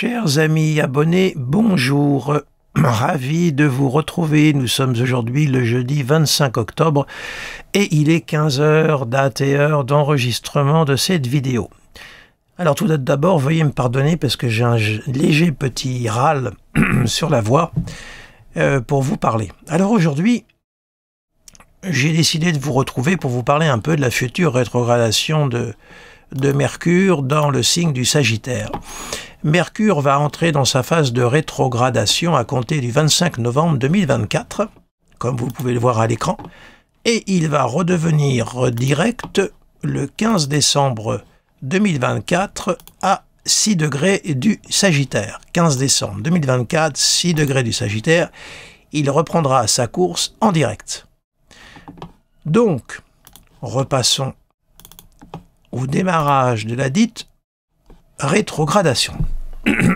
Chers amis abonnés, bonjour, ravi de vous retrouver. Nous sommes aujourd'hui le jeudi 25 octobre et il est 15 h, date et heure d'enregistrement de cette vidéo. Alors tout d'abord, veuillez me pardonner parce que j'ai un léger petit râle sur la voix pour vous parler. Alors aujourd'hui, j'ai décidé de vous retrouver pour vous parler un peu de la future rétrogradation de Mercure dans le signe du Sagittaire. Mercure va entrer dans sa phase de rétrogradation à compter du 25 novembre 2024, comme vous pouvez le voir à l'écran, et il va redevenir direct le 15 décembre 2024 à 6 degrés du Sagittaire. 15 décembre 2024, 6 degrés du Sagittaire, il reprendra sa course en direct. Donc, repassons au démarrage de la dite rétrogradation.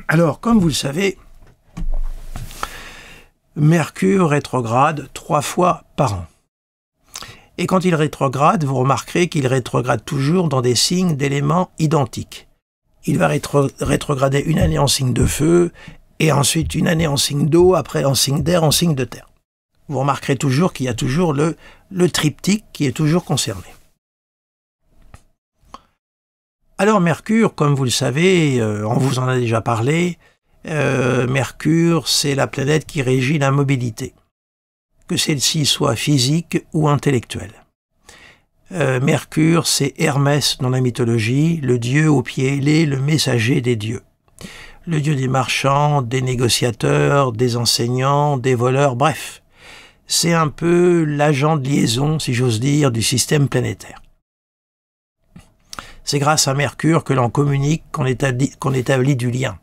Alors, comme vous le savez, Mercure rétrograde 3 fois par an. Et quand il rétrograde, vous remarquerez qu'il rétrograde toujours dans des signes d'éléments identiques. Il va rétrograder une année en signe de feu, et ensuite une année en signe d'eau, après en signe d'air, en signe de terre. Vous remarquerez toujours qu'il y a toujours le triptyque qui est toujours concerné. Alors Mercure, comme vous le savez, on vous en a déjà parlé, Mercure, c'est la planète qui régit la mobilité, que celle-ci soit physique ou intellectuelle. Mercure, c'est Hermès dans la mythologie, le dieu aux pieds ailés, le messager des dieux. Le dieu des marchands, des négociateurs, des enseignants, des voleurs, bref. C'est un peu l'agent de liaison, si j'ose dire, du système planétaire. C'est grâce à Mercure que l'on communique, qu'on établit du lien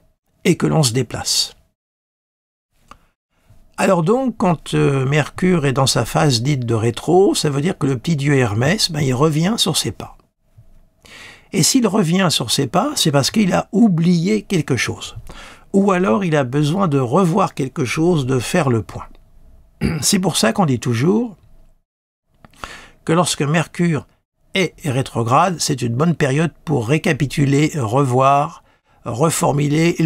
et que l'on se déplace. Alors donc, quand Mercure est dans sa phase dite de rétro, ça veut dire que le petit dieu Hermès, il revient sur ses pas. Et s'il revient sur ses pas, c'est parce qu'il a oublié quelque chose. Ou alors il a besoin de revoir quelque chose, de faire le point. C'est pour ça qu'on dit toujours que lorsque Mercure est rétrograde, c'est une bonne période pour récapituler, revoir, reformuler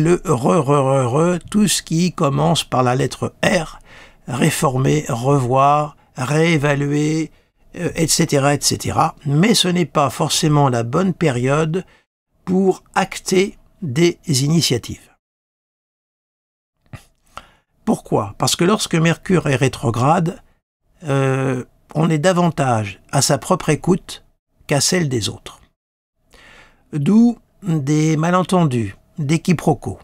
tout ce qui commence par la lettre R, réformer, revoir, réévaluer, etc., etc. Mais ce n'est pas forcément la bonne période pour acter des initiatives. Pourquoi? Parce que lorsque Mercure est rétrograde, on est davantage à sa propre écoute qu'à celle des autres. D'où des malentendus, des quiproquos.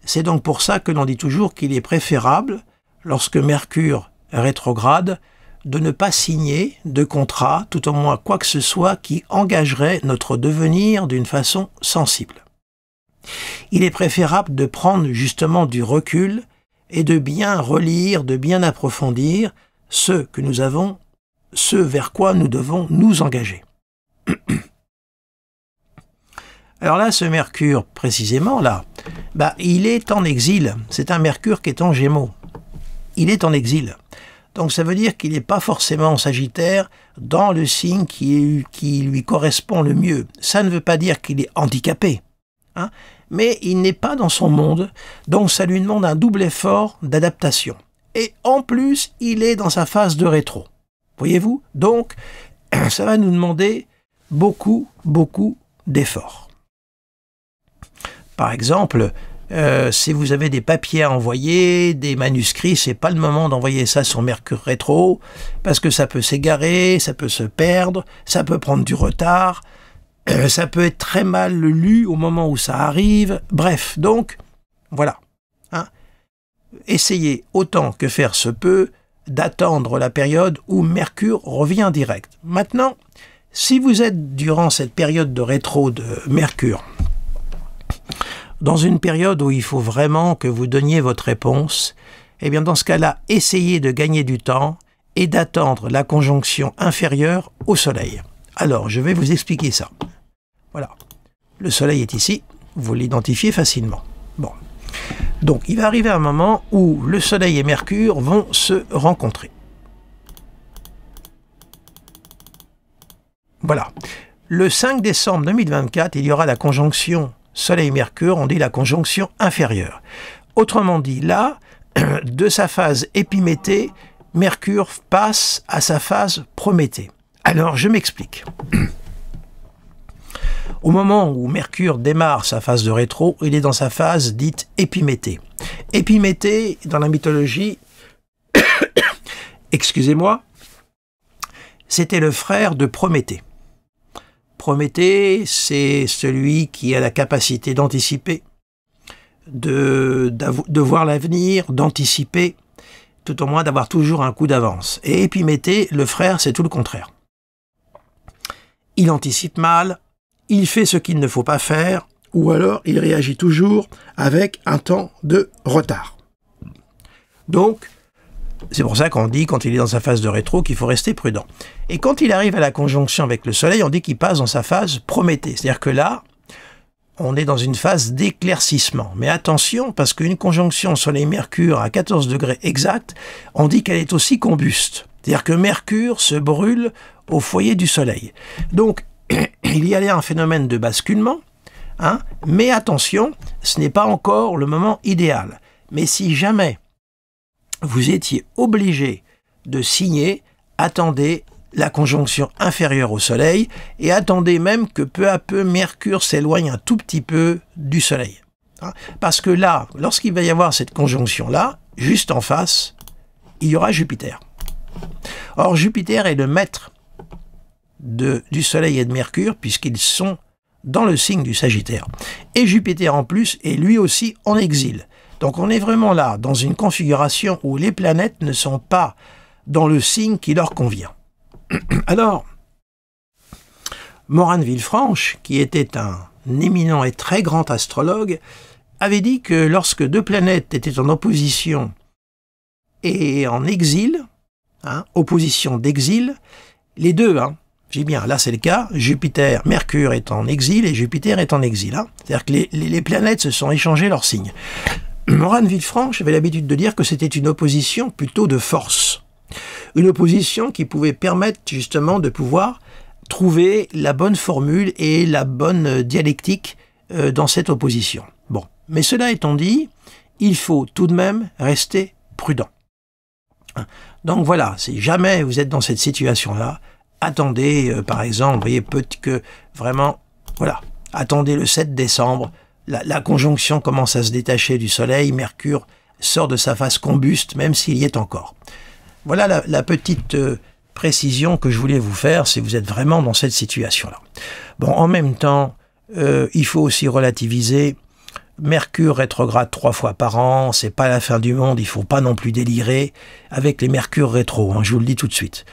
C'est donc pour ça que l'on dit toujours qu'il est préférable, lorsque Mercure rétrograde, de ne pas signer de contrat, tout au moins quoi que ce soit qui engagerait notre devenir d'une façon sensible. Il est préférable de prendre justement du recul et de bien relire, de bien approfondir ce vers quoi nous devons nous engager. Alors là, ce Mercure, précisément, là, il est en exil. C'est un Mercure qui est en Gémeaux. Il est en exil. Donc ça veut dire qu'il n'est pas forcément en Sagittaire dans le signe qui lui correspond le mieux. Ça ne veut pas dire qu'il est handicapé, hein, mais il n'est pas dans son monde, donc ça lui demande un double effort d'adaptation. Et en plus, il est dans sa phase de rétro. Voyez-vous? Donc, ça va nous demander beaucoup d'efforts. Par exemple, si vous avez des papiers à envoyer, des manuscrits, c'est pas le moment d'envoyer ça sur Mercure rétro, parce que ça peut s'égarer, ça peut se perdre, ça peut prendre du retard, ça peut être très mal lu au moment où ça arrive, bref, donc, voilà. Hein. Essayez autant que faire se peut d'attendre la période où Mercure revient direct. Maintenant, si vous êtes durant cette période de rétro de Mercure, dans une période où il faut vraiment que vous donniez votre réponse, eh bien dans ce cas-là, essayez de gagner du temps et d'attendre la conjonction inférieure au Soleil. Alors, je vais vous expliquer ça. Voilà. Le Soleil est ici, vous l'identifiez facilement. Bon. Donc, il va arriver un moment où le Soleil et Mercure vont se rencontrer. Voilà. Le 5 décembre 2024, il y aura la conjonction Soleil-Mercure, on dit la conjonction inférieure. Autrement dit, là, de sa phase épiméthée, Mercure passe à sa phase prométhée. Alors, je m'explique. Au moment où Mercure démarre sa phase de rétro, il est dans sa phase dite épiméthée. Épiméthée, dans la mythologie, excusez-moi, c'était le frère de Prométhée. Prométhée, c'est celui qui a la capacité d'anticiper, de voir l'avenir, d'anticiper, tout au moins d'avoir toujours un coup d'avance. Et Épiméthée, le frère, c'est tout le contraire. Il anticipe mal, il fait ce qu'il ne faut pas faire, ou alors il réagit toujours avec un temps de retard. Donc, c'est pour ça qu'on dit, quand il est dans sa phase de rétro, qu'il faut rester prudent. Et quand il arrive à la conjonction avec le Soleil, on dit qu'il passe dans sa phase Prométhée. C'est-à-dire que là, on est dans une phase d'éclaircissement. Mais attention, parce qu'une conjonction Soleil-Mercure à 14 degrés exact, on dit qu'elle est aussi combuste. C'est-à-dire que Mercure se brûle au foyer du Soleil. Donc, il y a un phénomène de basculement, hein, mais attention, ce n'est pas encore le moment idéal. Mais si jamais vous étiez obligé de signer, attendez la conjonction inférieure au Soleil et attendez même que peu à peu Mercure s'éloigne un tout petit peu du Soleil. Hein, parce que là, lorsqu'il va y avoir cette conjonction-là, juste en face, il y aura Jupiter. Or, Jupiter est le maître du Soleil et de Mercure, puisqu'ils sont dans le signe du Sagittaire. Et Jupiter, en plus, est lui aussi en exil. Donc, on est vraiment là, dans une configuration où les planètes ne sont pas dans le signe qui leur convient. Alors, Morane Villefranche, qui était un éminent et très grand astrologue, avait dit que lorsque deux planètes étaient en opposition et en exil, hein, opposition d'exil, les deux, hein, j'ai bien, là c'est le cas, Jupiter, Mercure est en exil et Jupiter est en exil. Hein. C'est-à-dire que les planètes se sont échangées leurs signes. Morane Villefranche avait l'habitude de dire que c'était une opposition plutôt de force. Une opposition qui pouvait permettre justement de pouvoir trouver la bonne formule et la bonne dialectique dans cette opposition. Bon, mais cela étant dit, il faut tout de même rester prudent. Donc voilà, si jamais vous êtes dans cette situation-là, attendez, par exemple, vous voyez, peut-être que vraiment, voilà, attendez le 7 décembre, la conjonction commence à se détacher du Soleil, Mercure sort de sa phase combuste, même s'il y est encore. Voilà la petite précision que je voulais vous faire si vous êtes vraiment dans cette situation-là. Bon, en même temps, il faut aussi relativiser. Mercure rétrograde 3 fois par an, c'est pas la fin du monde, il faut pas non plus délirer avec les Mercure rétro, hein, je vous le dis tout de suite.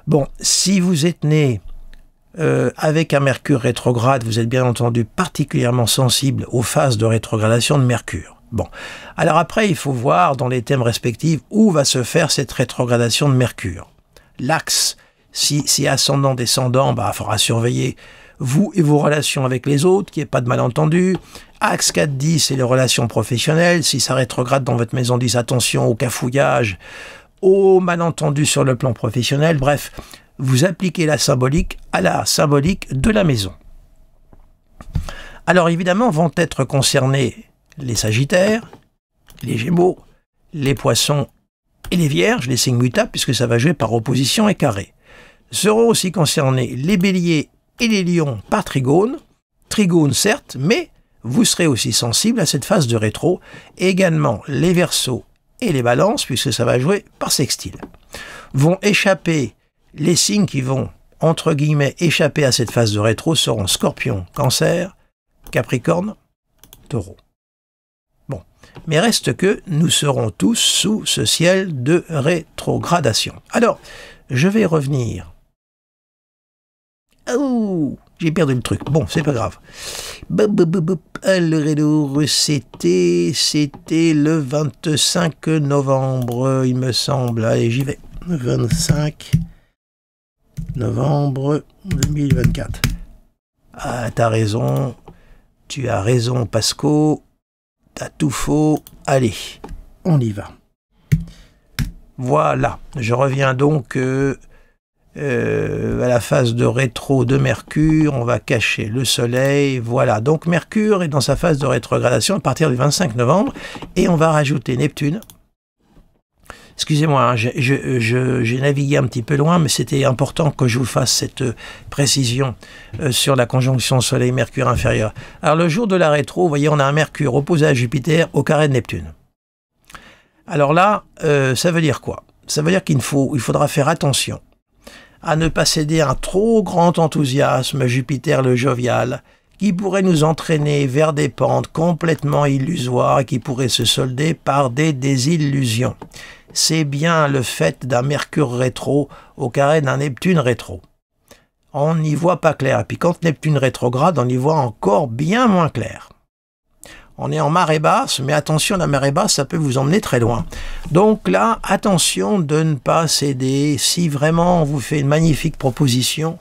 Bon, si vous êtes né avec un Mercure rétrograde, vous êtes bien entendu particulièrement sensible aux phases de rétrogradation de Mercure. Bon, alors après, il faut voir dans les thèmes respectifs où va se faire cette rétrogradation de Mercure. L'axe, si ascendant-descendant, bah, il faudra surveiller vous et vos relations avec les autres, qu'il n'y ait pas de malentendu. Axe 4-10, c'est les relations professionnelles. Si ça rétrograde dans votre maison 10, attention au cafouillage, au malentendu sur le plan professionnel. Bref, vous appliquez la symbolique à la symbolique de la maison. Alors évidemment, vont être concernés les Sagittaires, les Gémeaux, les Poissons et les Vierges, les signes mutables, puisque ça va jouer par opposition et carré. Seront aussi concernés les Béliers et les Lions par trigone. Trigone certes, mais vous serez aussi sensible à cette phase de rétro. Et également les Verseaux et les Balances, puisque ça va jouer par sextile. Vont échapper les signes qui vont, entre guillemets, échapper à cette phase de rétro seront Scorpion, Cancer, Capricorne, Taureau. Bon, mais reste que nous serons tous sous ce ciel de rétrogradation. Alors, je vais revenir. Oh, j'ai perdu le truc. Bon, c'est pas grave. Alors, c'était le 25 novembre, il me semble. Allez, j'y vais. 25 novembre 2024. Ah, t'as raison. Tu as raison, Pasco. T'as tout faux. Allez, on y va. Voilà. Je reviens donc à la phase de rétro de Mercure, on va cacher le Soleil, voilà. Donc Mercure est dans sa phase de rétrogradation à partir du 25 novembre, et on va rajouter Neptune. Excusez-moi, hein, j'ai navigué un petit peu loin, mais c'était important que je vous fasse cette précision sur la conjonction Soleil-Mercure inférieure. Alors le jour de la rétro, vous voyez, on a un Mercure opposé à Jupiter au carré de Neptune. Alors là, ça veut dire quoi? Ça veut dire qu'il faudra faire attention à ne pas céder à un trop grand enthousiasme, Jupiter le jovial, qui pourrait nous entraîner vers des pentes complètement illusoires et qui pourraient se solder par des désillusions. C'est bien le fait d'un Mercure rétro au carré d'un Neptune rétro. On n'y voit pas clair. Et puis quand Neptune rétrograde, on y voit encore bien moins clair. On est en marée basse, mais attention, la marée basse, ça peut vous emmener très loin. Donc là, attention de ne pas céder. Si vraiment on vous fait une magnifique proposition,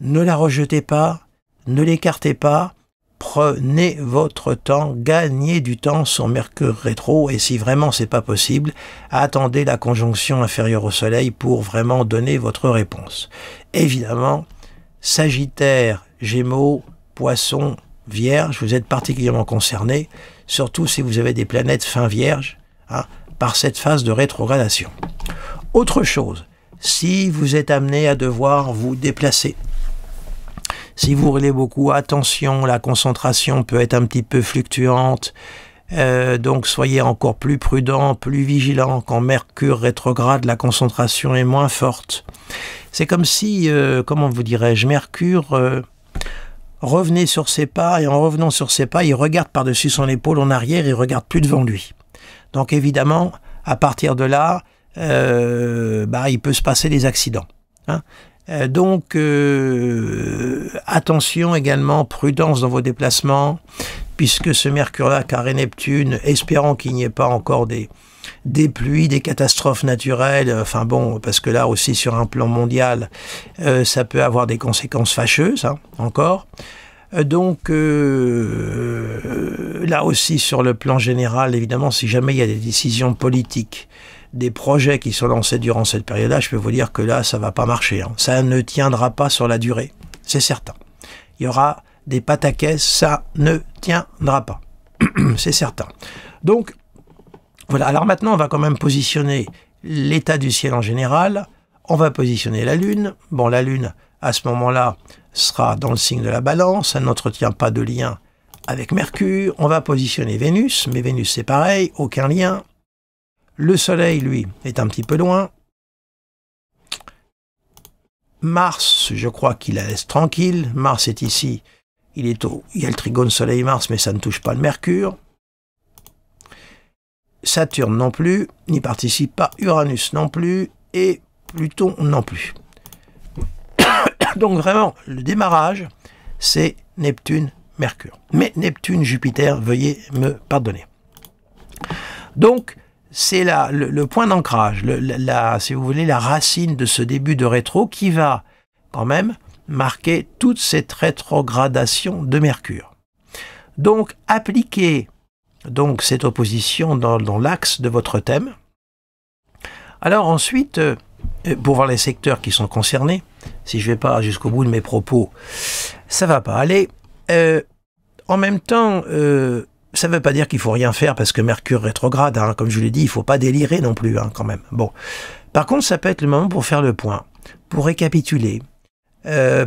ne la rejetez pas, ne l'écartez pas. Prenez votre temps, gagnez du temps sur Mercure rétro, et si vraiment c'est pas possible, attendez la conjonction inférieure au Soleil pour vraiment donner votre réponse. Évidemment, Sagittaire, Gémeaux, Poissons, Vierge, vous êtes particulièrement concernés, surtout si vous avez des planètes fin Vierge, hein, par cette phase de rétrogradation. Autre chose, si vous êtes amené à devoir vous déplacer, si vous roulez beaucoup, attention, la concentration peut être un petit peu fluctuante, donc soyez encore plus prudent, plus vigilant. Quand Mercure rétrograde, la concentration est moins forte. C'est comme si, comment vous dirais-je, Mercure revenait sur ses pas, et en revenant sur ses pas, il regarde par-dessus son épaule en arrière, il regarde plus devant lui. Donc évidemment, à partir de là, il peut se passer des accidents, hein. Donc, attention également, prudence dans vos déplacements, puisque ce Mercure-là, carré Neptune, espérons qu'il n'y ait pas encore des pluies, des catastrophes naturelles, enfin bon, parce que là aussi sur un plan mondial, ça peut avoir des conséquences fâcheuses, hein, encore. Donc, là aussi sur le plan général, évidemment, si jamais il y a des décisions politiques, des projets qui sont lancés durant cette période-là, je peux vous dire que là, ça va pas marcher, hein. Ça ne tiendra pas sur la durée, c'est certain. Il y aura des pataquès, ça ne tiendra pas, c'est certain. Donc, voilà. Alors maintenant, on va quand même positionner l'état du ciel en général. On va positionner la Lune. Bon, la Lune, à ce moment-là, sera dans le signe de la Balance. Elle n'entretient pas de lien avec Mercure. On va positionner Vénus, mais Vénus, c'est pareil, aucun lien. Le Soleil, lui, est un petit peu loin. Mars, je crois qu'il la laisse tranquille. Mars est ici. Il y a le trigone Soleil-Mars, mais ça ne touche pas le Mercure. Saturne non plus, n'y participe pas. Uranus non plus. Et Pluton non plus. Donc vraiment, le démarrage, c'est Neptune-Mercure. Mais Neptune-Jupiter, veuillez me pardonner. Donc, c'est là le point d'ancrage, si vous voulez, la racine de ce début de rétro qui va quand même marquer toute cette rétrogradation de Mercure. Donc, appliquez donc cette opposition dans l'axe de votre thème. Alors ensuite, pour voir les secteurs qui sont concernés, si je ne vais pas jusqu'au bout de mes propos, ça ne va pas aller. En même temps, ça ne veut pas dire qu'il ne faut rien faire parce que Mercure rétrograde, hein, comme je vous l'ai dit, il ne faut pas délirer non plus, hein, quand même. Bon. Par contre, ça peut être le moment pour faire le point, pour récapituler,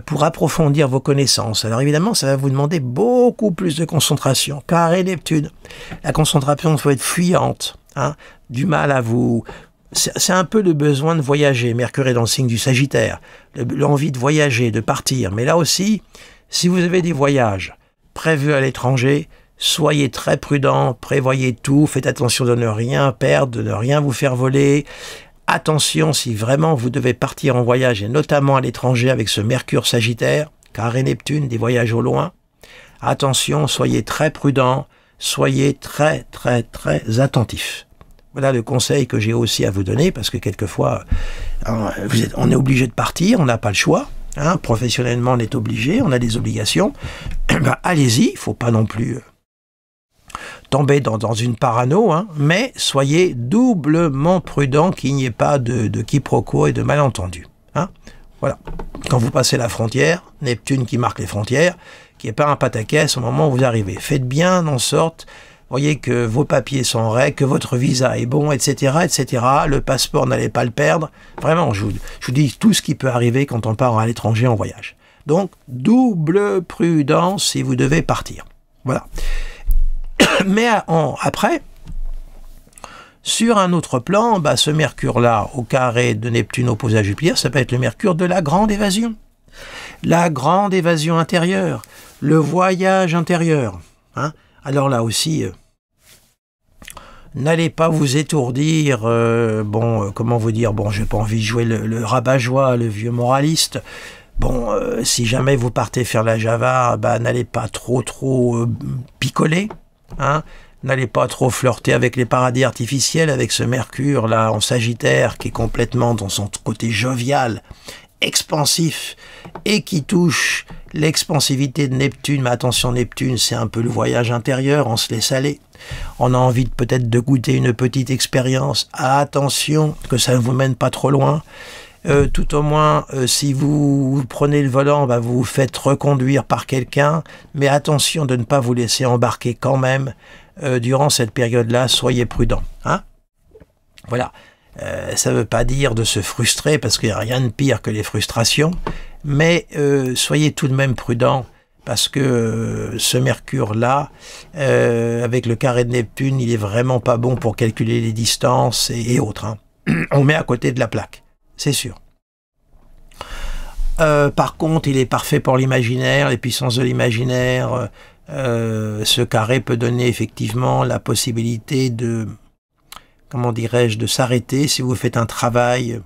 pour approfondir vos connaissances. Alors évidemment, ça va vous demander beaucoup plus de concentration. Carré Neptune, la concentration doit être fuyante, hein, du mal à vous... C'est un peu le besoin de voyager. Mercure est dans le signe du Sagittaire, l'envie de voyager, de partir. Mais là aussi, si vous avez des voyages prévus à l'étranger, soyez très prudent, prévoyez tout, faites attention de ne rien perdre, de ne rien vous faire voler. Attention, si vraiment vous devez partir en voyage, et notamment à l'étranger avec ce Mercure Sagittaire, carré Neptune, des voyages au loin, attention, soyez très prudent, soyez très attentifs. Voilà le conseil que j'ai aussi à vous donner, parce que quelquefois, on est obligé de partir, on n'a pas le choix. Hein, professionnellement, on est obligé, on a des obligations. Ben, allez-y, il ne faut pas non plus tomber dans une parano, hein, mais soyez doublement prudent qu'il n'y ait pas de quiproquo et de malentendu. Hein. Voilà. Quand vous passez la frontière, Neptune qui marque les frontières, qui n'est pas un pataquès au moment où vous arrivez. Faites bien en sorte, voyez que vos papiers sont en règle, que votre visa est bon, etc., etc. Le passeport, n'allez pas le perdre. Vraiment, je vous dis tout ce qui peut arriver quand on part à l'étranger en voyage. Donc, double prudence si vous devez partir. Voilà. Mais après, sur un autre plan, ce Mercure-là, au carré de Neptune opposé à Jupiter, ça peut être le Mercure de la grande évasion. La grande évasion intérieure, le voyage intérieur. Hein. Alors là aussi, n'allez pas vous étourdir, comment vous dire, j'ai pas envie de jouer le rabat-joie, le vieux moraliste. Si jamais vous partez faire la Java, n'allez pas trop picoler, hein. N'allez pas trop flirter avec les paradis artificiels, avec ce Mercure là en Sagittaire qui est complètement dans son côté jovial, expansif et qui touche l'expansivité de Neptune. Mais attention, Neptune, c'est un peu le voyage intérieur, on se laisse aller. On a envie peut-être de goûter une petite expérience. Attention que ça ne vous mène pas trop loin. Tout au moins, si vous prenez le volant, vous vous faites reconduire par quelqu'un, mais attention de ne pas vous laisser embarquer quand même durant cette période-là, soyez prudents. Hein, voilà. Ça ne veut pas dire de se frustrer, parce qu'il n'y a rien de pire que les frustrations, mais soyez tout de même prudents, parce que ce Mercure-là, avec le carré de Neptune, il est vraiment pas bon pour calculer les distances et autres. Hein. On met à côté de la plaque. C'est sûr. Par contre, il est parfait pour l'imaginaire, les puissances de l'imaginaire. Ce carré peut donner effectivement la possibilité de, comment dirais-je, de s'arrêter si vous faites un travail.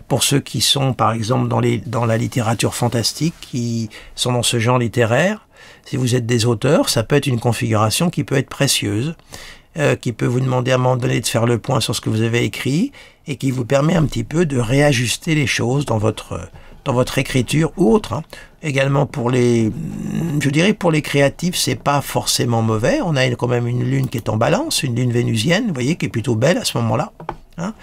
Pour ceux qui sont, par exemple, dans la littérature fantastique, qui sont dans ce genre littéraire, si vous êtes des auteurs, ça peut être une configuration qui peut être précieuse. Qui peut vous demander à un moment donné de faire le point sur ce que vous avez écrit et qui vous permet un petit peu de réajuster les choses dans votre écriture ou autre. Hein. Également pour les créatifs, c'est pas forcément mauvais. On a quand même une lune qui est en balance, une lune vénusienne, vous voyez, qui est plutôt belle à ce moment-là. Hein.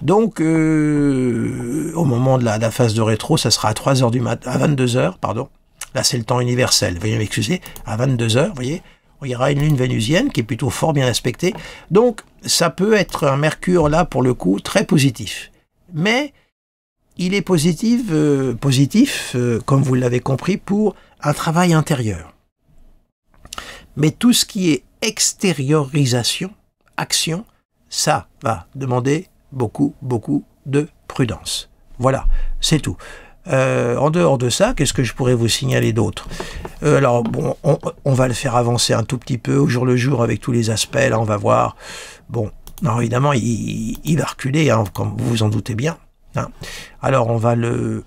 Donc, au moment de la phase de rétro, ça sera à 3h du matin, à 22h, pardon. Là, c'est le temps universel, veuillez m'excuser, à 22h, vous voyez. Il y aura une lune vénusienne qui est plutôt fort bien aspectée. Donc, ça peut être un Mercure, là, pour le coup, très positif. Mais, il est positif, comme vous l'avez compris, pour un travail intérieur. Mais tout ce qui est extériorisation, action, ça va demander beaucoup de prudence. Voilà, c'est tout. En dehors de ça, qu'est-ce que je pourrais vous signaler d'autre? Alors, bon, on va le faire avancer un tout petit peu au jour le jour avec tous les aspects. Là, on va voir. Bon, non, évidemment, il va reculer, hein, comme vous vous en doutez bien. Hein. Alors, on va le...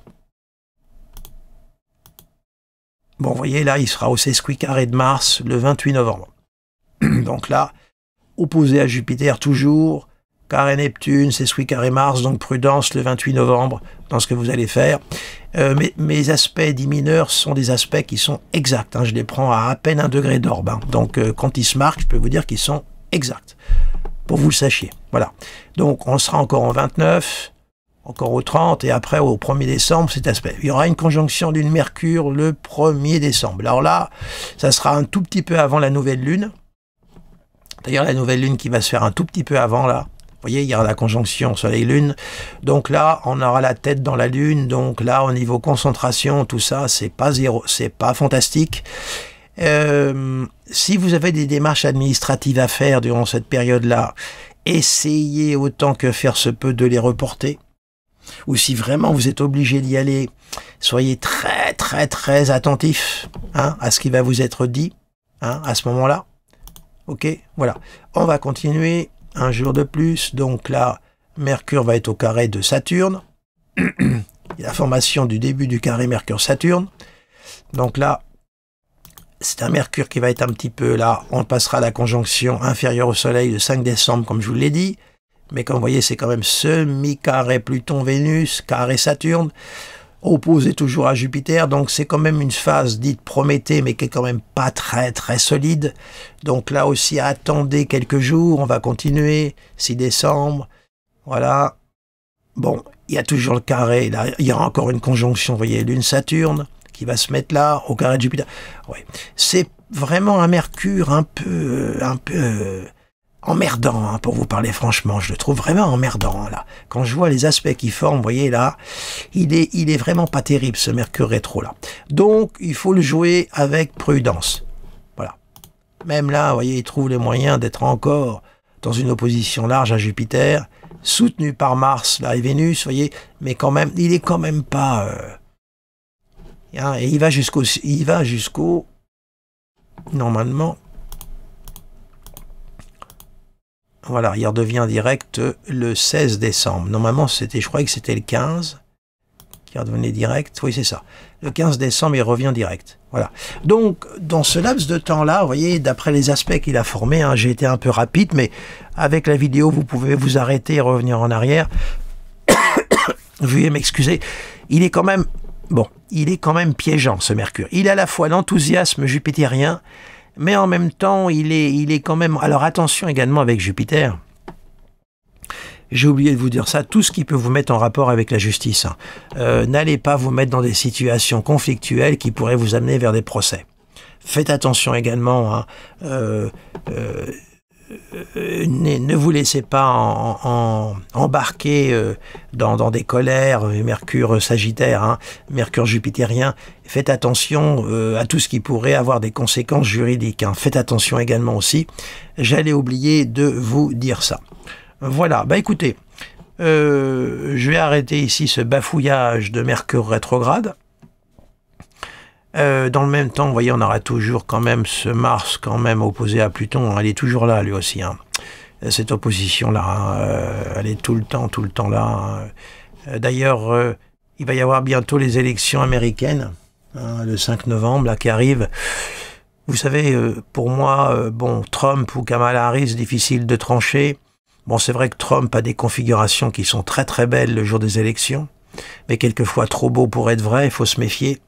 Bon, vous voyez, là, il sera au sesquicarré de Mars le 28 novembre. Donc là, opposé à Jupiter toujours, carré Neptune, sesquicarré Mars, donc prudence le 28 novembre dans ce que vous allez faire. Mes aspects dits mineurs sont des aspects qui sont exacts. Hein, je les prends à peine 1 degré d'orbe. Hein. Donc quand ils se marquent, je peux vous dire qu'ils sont exacts. Pour que vous le sachiez. Voilà. Donc on sera encore en 29, encore au 30, et après au 1er décembre, cet aspect. Il y aura une conjonction d'une Mercure le 1er décembre. Alors là, ça sera un tout petit peu avant la nouvelle lune. D'ailleurs, la nouvelle lune qui va se faire un tout petit peu avant, là. Vous voyez, il y aura la conjonction Soleil-Lune. Donc là, on aura la tête dans la Lune. Donc là, au niveau concentration, tout ça, c'est pas zéro, c'est pas fantastique. Si vous avez des démarches administratives à faire durant cette période-là, essayez autant que faire se peut de les reporter. Ou si vraiment vous êtes obligé d'y aller, soyez très attentif, hein, à ce qui va vous être dit, hein, à ce moment-là. Ok, voilà. On va continuer un jour de plus. Donc là, Mercure va être au carré de Saturne. Il y a la formation du début du carré Mercure-Saturne. Donc là, c'est un Mercure qui va être un petit peu là. On passera à la conjonction inférieure au Soleil le 5 décembre, comme je vous l'ai dit. Mais comme vous voyez, c'est quand même semi-carré Pluton-Vénus, carré Saturne, opposé toujours à Jupiter. Donc c'est quand même une phase dite Prométhée, mais qui est quand même pas très solide. Donc là aussi, attendez quelques jours. On va continuer. 6 décembre. Voilà. Bon, il y a toujours le carré, là, il y aura encore une conjonction, vous voyez, Lune-Saturne, qui va se mettre là, au carré de Jupiter. Ouais. C'est vraiment un Mercure un peu emmerdant, hein, pour vous parler franchement. Je le trouve vraiment emmerdant, là. Quand je vois les aspects qu'il forme, vous voyez, là, il est vraiment pas terrible, ce Mercure rétro, là. Donc, il faut le jouer avec prudence. Voilà. Même là, vous voyez, il trouve les moyens d'être encore dans une opposition large à Jupiter, soutenu par Mars, là, et Vénus, vous voyez, mais quand même, il est quand même pas... hein, et il va jusqu'au... Normalement... Voilà, il redevient direct le 16 décembre. Normalement, je croyais que c'était le 15 qui redevenait direct. Oui, c'est ça. Le 15 décembre, il revient direct. Voilà. Donc, dans ce laps de temps-là, vous voyez, d'après les aspects qu'il a formés, hein, j'ai été un peu rapide, mais avec la vidéo, vous pouvez vous arrêter et revenir en arrière. Veuillez m'excuser. Il est quand même, bon, il est quand même piégeant, ce Mercure. Il a à la fois l'enthousiasme jupitérien, mais en même temps, il est quand même... Alors attention également avec Jupiter. J'ai oublié de vous dire ça, tout ce qui peut vous mettre en rapport avec la justice. Hein. N'allez pas vous mettre dans des situations conflictuelles qui pourraient vous amener vers des procès. Faites attention également, hein, ne vous laissez pas embarquer dans des colères, Mercure Sagittaire, hein, Mercure Jupitérien. Faites attention à tout ce qui pourrait avoir des conséquences juridiques. Hein. Faites attention également aussi. J'allais oublier de vous dire ça. Voilà, bah écoutez, je vais arrêter ici ce bafouillage de Mercure rétrograde. Dans le même temps, vous voyez, on aura toujours quand même ce Mars quand même opposé à Pluton. Hein, elle est toujours là, lui aussi. Hein. Cette opposition-là, hein, elle est tout le temps là. Hein. D'ailleurs, il va y avoir bientôt les élections américaines, hein, le 5 novembre, là, qui arrivent. Vous savez, pour moi, bon, Trump ou Kamala Harris, difficile de trancher. Bon, c'est vrai que Trump a des configurations qui sont très très belles le jour des élections, mais quelquefois trop beau pour être vrai, il faut se méfier.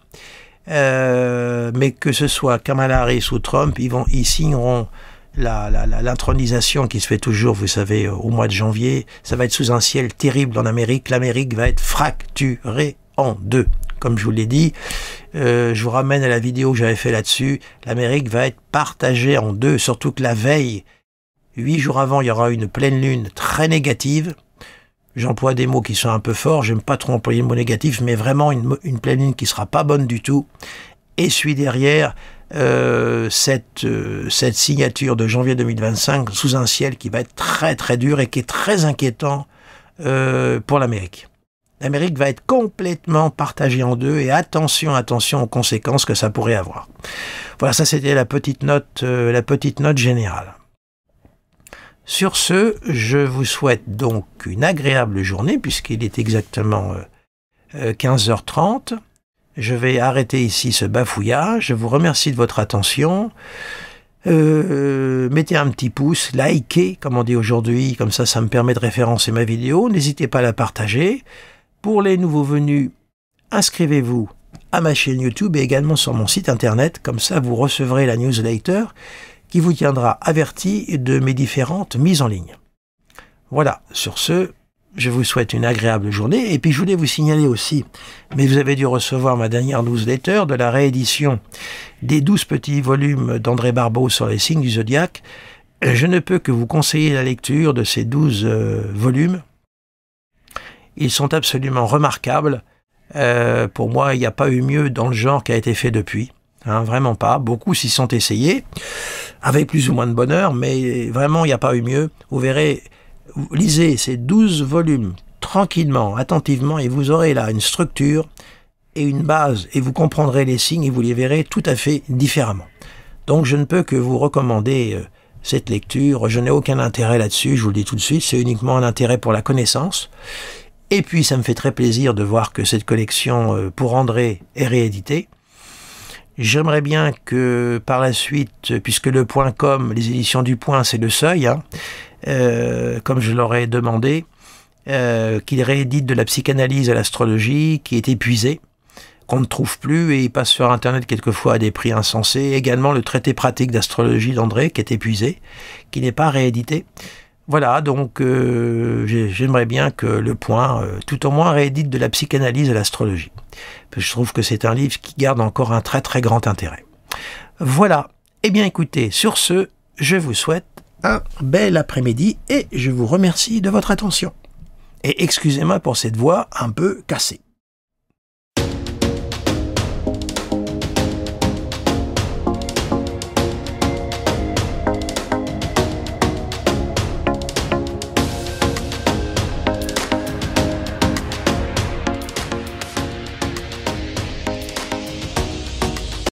Mais que ce soit Kamala Harris ou Trump, ils signeront l'intronisation qui se fait toujours, vous savez, au mois de janvier. Ça va être sous un ciel terrible en Amérique. L'Amérique va être fracturée en deux. Comme je vous l'ai dit, je vous ramène à la vidéo que j'avais fait là-dessus. L'Amérique va être partagée en deux, surtout que la veille, 8 jours avant, il y aura une pleine lune très négative. J'emploie des mots qui sont un peu forts, j'aime pas trop employer le mot négatif, mais vraiment une pleine lune qui sera pas bonne du tout. Et suit derrière cette signature de janvier 2025 sous un ciel qui va être très très dur et qui est très inquiétant pour l'Amérique. L'Amérique va être complètement partagée en deux et attention aux conséquences que ça pourrait avoir. Voilà, ça c'était la petite note générale. Sur ce, je vous souhaite donc une agréable journée, puisqu'il est exactement 15h30. Je vais arrêter ici ce bafouillage. Je vous remercie de votre attention. Mettez un petit pouce, likez, comme on dit aujourd'hui, comme ça me permet de référencer ma vidéo. N'hésitez pas à la partager. Pour les nouveaux venus, inscrivez-vous à ma chaîne YouTube et également sur mon site internet. Comme ça, vous recevrez la newsletter qui vous tiendra averti de mes différentes mises en ligne. Voilà, sur ce, je vous souhaite une agréable journée, et puis je voulais vous signaler aussi, mais vous avez dû recevoir ma dernière newsletter de la réédition des 12 petits volumes d'André Barbeau sur les signes du zodiaque. Je ne peux que vous conseiller la lecture de ces 12 volumes. Ils sont absolument remarquables. Pour moi, il n'y a pas eu mieux dans le genre qui a été fait depuis. Hein, vraiment pas. Beaucoup s'y sont essayés, avec plus ou moins de bonheur, mais vraiment, il n'y a pas eu mieux. Vous verrez, lisez ces 12 volumes tranquillement, attentivement, et vous aurez là une structure et une base, et vous comprendrez les signes, et vous les verrez tout à fait différemment. Donc, je ne peux que vous recommander cette lecture. Je n'ai aucun intérêt là-dessus, je vous le dis tout de suite, c'est uniquement un intérêt pour la connaissance. Et puis, ça me fait très plaisir de voir que cette collection pour André est rééditée. J'aimerais bien que par la suite, puisque le .com, les éditions du Point, c'est le seuil, hein, comme je leur ai demandé, qu'il réédite de la psychanalyse à l'astrologie, qui est épuisée, qu'on ne trouve plus, et il passe sur Internet quelquefois à des prix insensés. Également le traité pratique d'astrologie d'André, qui est épuisé, qui n'est pas réédité. Voilà, donc j'aimerais bien que Le Point, tout au moins, réédite de la psychanalyse à l'astrologie. Je trouve que c'est un livre qui garde encore un très très grand intérêt. Voilà, eh bien écoutez, sur ce, je vous souhaite un bel après-midi et je vous remercie de votre attention. Et excusez-moi pour cette voix un peu cassée.